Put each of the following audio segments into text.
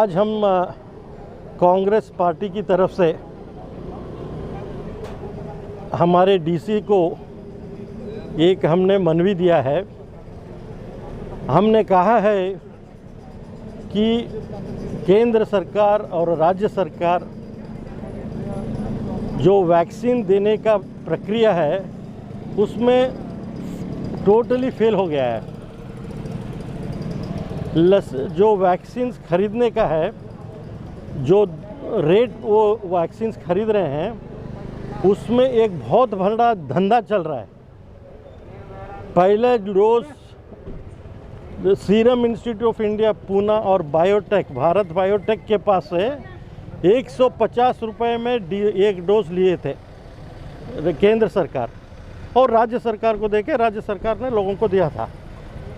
आज हम कांग्रेस पार्टी की तरफ से हमारे डीसी को एक हमने मनवी दिया है। हमने कहा है कि केंद्र सरकार और राज्य सरकार जो वैक्सीन देने का प्रक्रिया है उसमें टोटली फेल हो गया है। जो वैक्सीन खरीदने का है, जो रेट वो वैक्सीन खरीद रहे हैं उसमें एक बहुत बड़ा धंधा चल रहा है। पहले dose serum institute of India Poona और बायोटेक भारत बायोटेक के पास से 150 रुपये में एक डोज लिए थे केंद्र सरकार, और राज्य सरकार को देके राज्य सरकार ने लोगों को दिया था।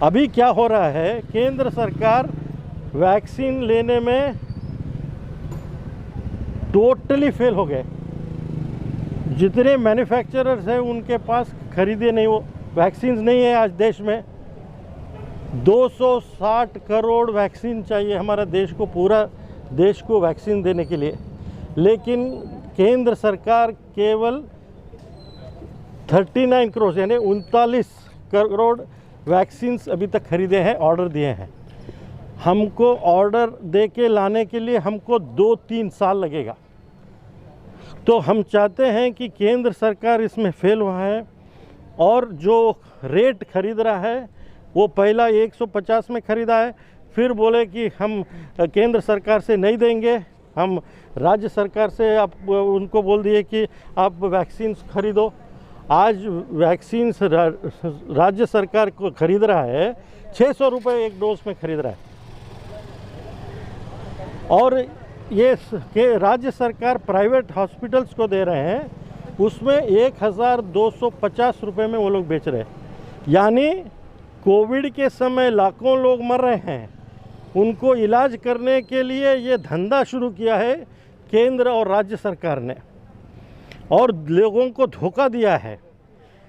अभी क्या हो रहा है, केंद्र सरकार वैक्सीन लेने में टोटली फेल हो गए। जितने मैन्युफैक्चरर्स हैं उनके पास खरीदे नहीं, वो वैक्सीन नहीं है। आज देश में 260 करोड़ वैक्सीन चाहिए हमारा देश को, पूरा देश को वैक्सीन देने के लिए, लेकिन केंद्र सरकार केवल 39 करोड़ यानी 39 करोड़ वैक्सीन्स अभी तक खरीदे हैं, ऑर्डर दिए हैं। हमको ऑर्डर दे के लाने के लिए हमको 2-3 साल लगेगा। तो हम चाहते हैं कि केंद्र सरकार इसमें फेल हुआ है, और जो रेट खरीद रहा है वो पहला 150 में खरीदा है, फिर बोले कि हम केंद्र सरकार से नहीं देंगे, हम राज्य सरकार से आप उनको बोल दिए कि आप वैक्सीन खरीदो। आज वैक्सीन राज्य सरकार को खरीद रहा है 600 रुपये एक डोज में खरीद रहा है, और ये राज्य सरकार प्राइवेट हॉस्पिटल्स को दे रहे हैं, उसमें 1250 रुपये में वो लोग बेच रहे हैं। यानी कोविड के समय लाखों लोग मर रहे हैं, उनको इलाज करने के लिए ये धंधा शुरू किया है केंद्र और राज्य सरकार ने, और लोगों को धोखा दिया है।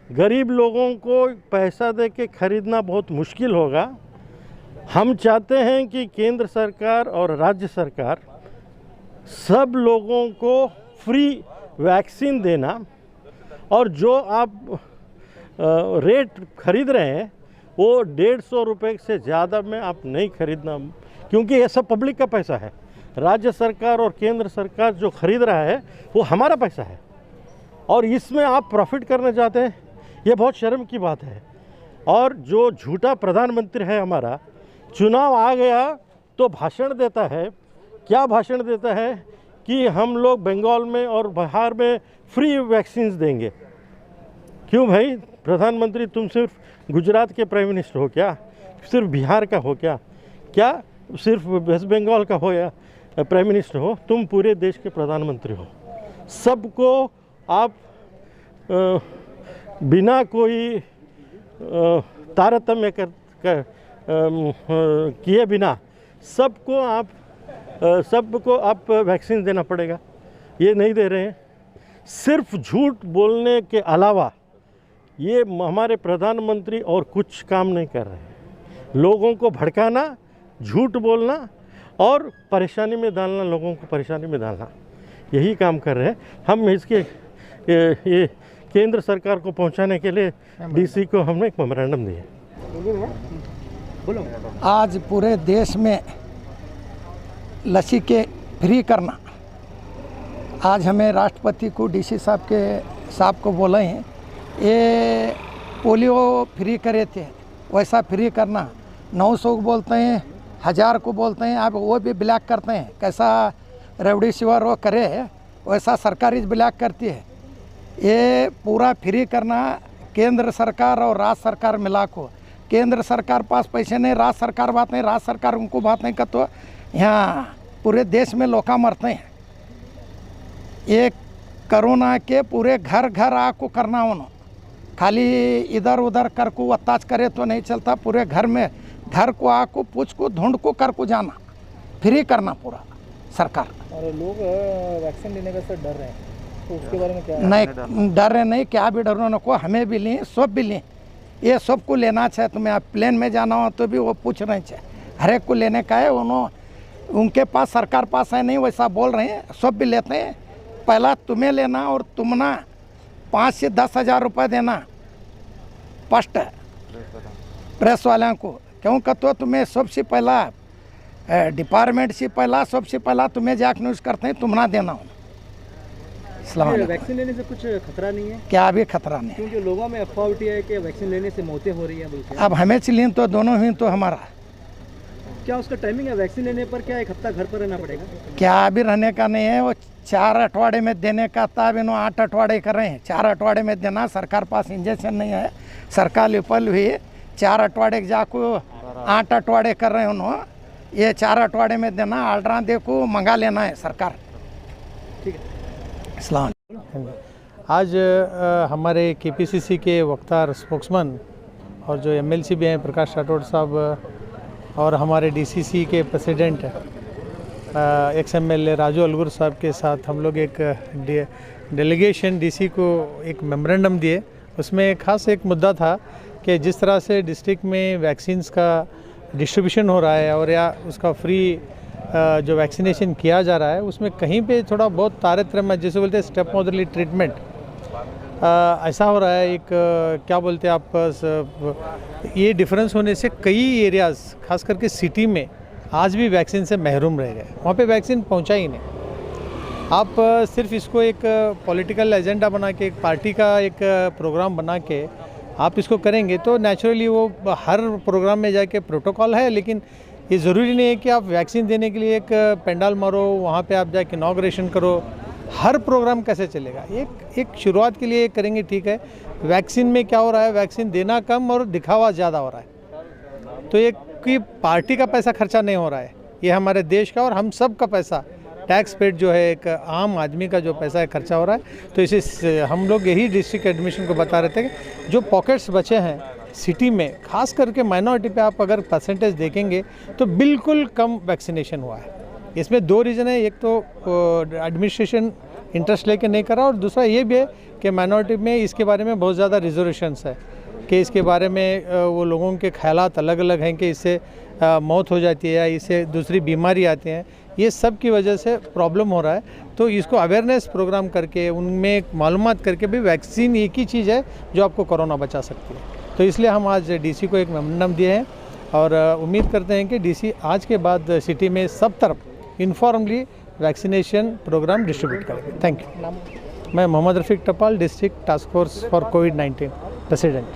गरीब लोगों को पैसा दे के खरीदना बहुत मुश्किल होगा। हम चाहते हैं कि केंद्र सरकार और राज्य सरकार सब लोगों को फ्री वैक्सीन देना, और जो आप रेट खरीद रहे हैं वो 150 रुपये से ज़्यादा में आप नहीं खरीदना, क्योंकि ये सब पब्लिक का पैसा है। राज्य सरकार और केंद्र सरकार जो खरीद रहा है वो हमारा पैसा है, और इसमें आप प्रॉफिट करना चाहते हैं, ये बहुत शर्म की बात है। और जो झूठा प्रधानमंत्री है हमारा, चुनाव आ गया तो भाषण देता है, क्या भाषण देता है कि हम लोग बंगाल में और बिहार में फ्री वैक्सीन्स देंगे। क्यों भाई प्रधानमंत्री, तुम सिर्फ गुजरात के प्राइम मिनिस्टर हो क्या? सिर्फ बिहार का हो क्या? क्या सिर्फ वेस्ट बंगाल का हो या प्राइम मिनिस्टर हो? तुम पूरे देश के प्रधानमंत्री हो। सबको आप बिना कोई तारतम्य किए बिना सबको आप वैक्सीन देना पड़ेगा। ये नहीं दे रहे हैं। सिर्फ झूठ बोलने के अलावा ये हमारे प्रधानमंत्री और कुछ काम नहीं कर रहे हैं। लोगों को भड़काना, झूठ बोलना और परेशानी में डालना, लोगों को परेशानी में डालना, यही काम कर रहे हैं। हम इसके ये केंद्र सरकार को पहुंचाने के लिए डीसी को हमने एक मेमोरेंडम दिया। आज पूरे देश में लसी के फ्री करना, आज हमें राष्ट्रपति को डीसी साहब को बोले हैं, ये पोलियो फ्री करे थे, वैसा फ्री करना। 900 को बोलते हैं, 1000 को बोलते हैं, अब वो भी ब्लैक करते हैं। कैसा रेमडेसिविर वो करे वैसा सरकार इस ब्लैक करती है। ये पूरा फ्री करना केंद्र सरकार और राज्य सरकार मिला को। केंद्र सरकार पास पैसे नहीं, राज्य सरकार बात नहीं, राज्य सरकार उनको बात नहीं कर, तो यहाँ पूरे देश में लोग मरते हैं। ये कोरोना के पूरे घर घर आको करना, उन्होंने खाली इधर उधर कर को अत्याचार करे तो नहीं चलता। पूरे घर में घर को आको पूछ को ढूंढ को कर को जाना, फ्री करना पूरा सरकार। और लोग वैक्सीन लेने का से डर रहे हैं, तो उसके बारे में क्या? नहीं डर रहे नहीं, क्या भी डरो न को, हमें भी लें, सब भी लें, ये सबको लेना चाहिए। तुम्हें आप प्लेन में जाना हो तो भी वो पूछ रहे चाहिए, हर एक को लेने का है। उन्होंने उनके पास सरकार पास है नहीं, वैसा बोल रहे हैं, सब भी लेते हैं। पहला तुम्हें लेना और तुम ना 5 से 10 हज़ार रुपये देना फर्स्ट प्रेस वालों को, क्योंकि तो तुम्हें सबसे पहला डिपार्टमेंट से पहला सबसे पहला तुम्हें जाके न्यूज़ करते हैं, तुम ना देना हो। वैक्सीन लेने से कुछ खतरा नहीं है? क्या भी खतरा नहीं, क्योंकि लोगों में अफवाह उठी है कि वैक्सीन लेने से मौतें हो रही हैं बोलते हैं। अब हमें चिलीन तो दोनों ही तो हमारा क्या उसका टाइमिंग है? वैक्सीन लेने पर क्या 1 हफ्ता घर पर रहना पड़ेगा? क्या भी रहने का नहीं है, वो 4 अठवाड़े में देने का था, अभी 8 अठवाड़े कर रहे हैं। 4 अठवाड़े में देना, सरकार पास इंजेक्शन नहीं है, सरकार विफल हुई, 4 अठवाड़े जाको 8 अठवाड़े कर रहे हैं उन्होंने, ये 4 अठवाड़े में देना, आर्डर देखो मंगा लेना है सरकार। ठीक है, इस्लाम। आज हमारे केपीसीसी के वक्तार स्पोक्समैन और जो एमएलसी भी हैं प्रकाश राठौड़ साहब, और हमारे डीसीसी के प्रेसिडेंट एक्स एमएलए राजू अलगुर साहब के साथ हम लोग एक डेलीगेशन डीसी को एक मेमोरेंडम दिए। उसमें खास एक मुद्दा था कि जिस तरह से डिस्ट्रिक्ट में वैक्सीन्स का डिस्ट्रीब्यूशन हो रहा है और या उसका फ्री जो वैक्सीनेशन किया जा रहा है, उसमें कहीं पे थोड़ा बहुत तारतम्य, जैसे बोलते हैं स्टेप मॉडर्ली ट्रीटमेंट ऐसा हो रहा है। एक क्या बोलते हैं आप, ये डिफरेंस होने से कई एरियाज़ खास करके सिटी में आज भी वैक्सीन से महरूम रह गए, वहाँ पे वैक्सीन पहुँचा ही नहीं। आप सिर्फ इसको एक पॉलिटिकल एजेंडा बना के, एक पार्टी का एक प्रोग्राम बना के आप इसको करेंगे तो नेचुरली वो हर प्रोग्राम में जाके प्रोटोकॉल है, लेकिन ये ज़रूरी नहीं है कि आप वैक्सीन देने के लिए एक पंडाल मारो, वहाँ पे आप जाके इनॉग्रेशन करो। हर प्रोग्राम कैसे चलेगा? एक शुरुआत के लिए करेंगे, ठीक है। वैक्सीन में क्या हो रहा है, वैक्सीन देना कम और दिखावा ज़्यादा हो रहा है। तो एक कि पार्टी का पैसा खर्चा नहीं हो रहा है, ये हमारे देश का और हम सब का पैसा, टैक्स पेड जो है, एक आम आदमी का जो पैसा है खर्चा हो रहा है। तो इसे हम लोग यही डिस्ट्रिक्ट एडमिशन को बता रहे थे कि जो पॉकेट्स बचे हैं सिटी में, खास करके माइनॉरिटी पे आप अगर परसेंटेज देखेंगे तो बिल्कुल कम वैक्सीनेशन हुआ है। इसमें 2 रीज़न है, एक तो एडमिनिस्ट्रेशन इंटरेस्ट लेके नहीं कर रहा, और दूसरा ये भी है कि माइनॉरिटी में इसके बारे में बहुत ज़्यादा रिजर्वेशंस है कि इसके बारे में वो लोगों के ख्यालात अलग अलग हैं कि इससे मौत हो जाती है या इससे दूसरी बीमारी आती हैं, ये सब की वजह से प्रॉब्लम हो रहा है। तो इसको अवेयरनेस प्रोग्राम करके उनमें मालूमात करके भी वैक्सीन एक ही चीज़ है जो आपको कोरोना बचा सकती है। तो इसलिए हम आज डीसी को एक मेमोरेंडम दिए हैं और उम्मीद करते हैं कि डीसी आज के बाद सिटी में सब तरफ इन्फॉर्मली वैक्सीनेशन प्रोग्राम डिस्ट्रीब्यूट करेंगे। Thank you. मैं मोहम्मद रफ़ीक टपाल, district task force for covid president.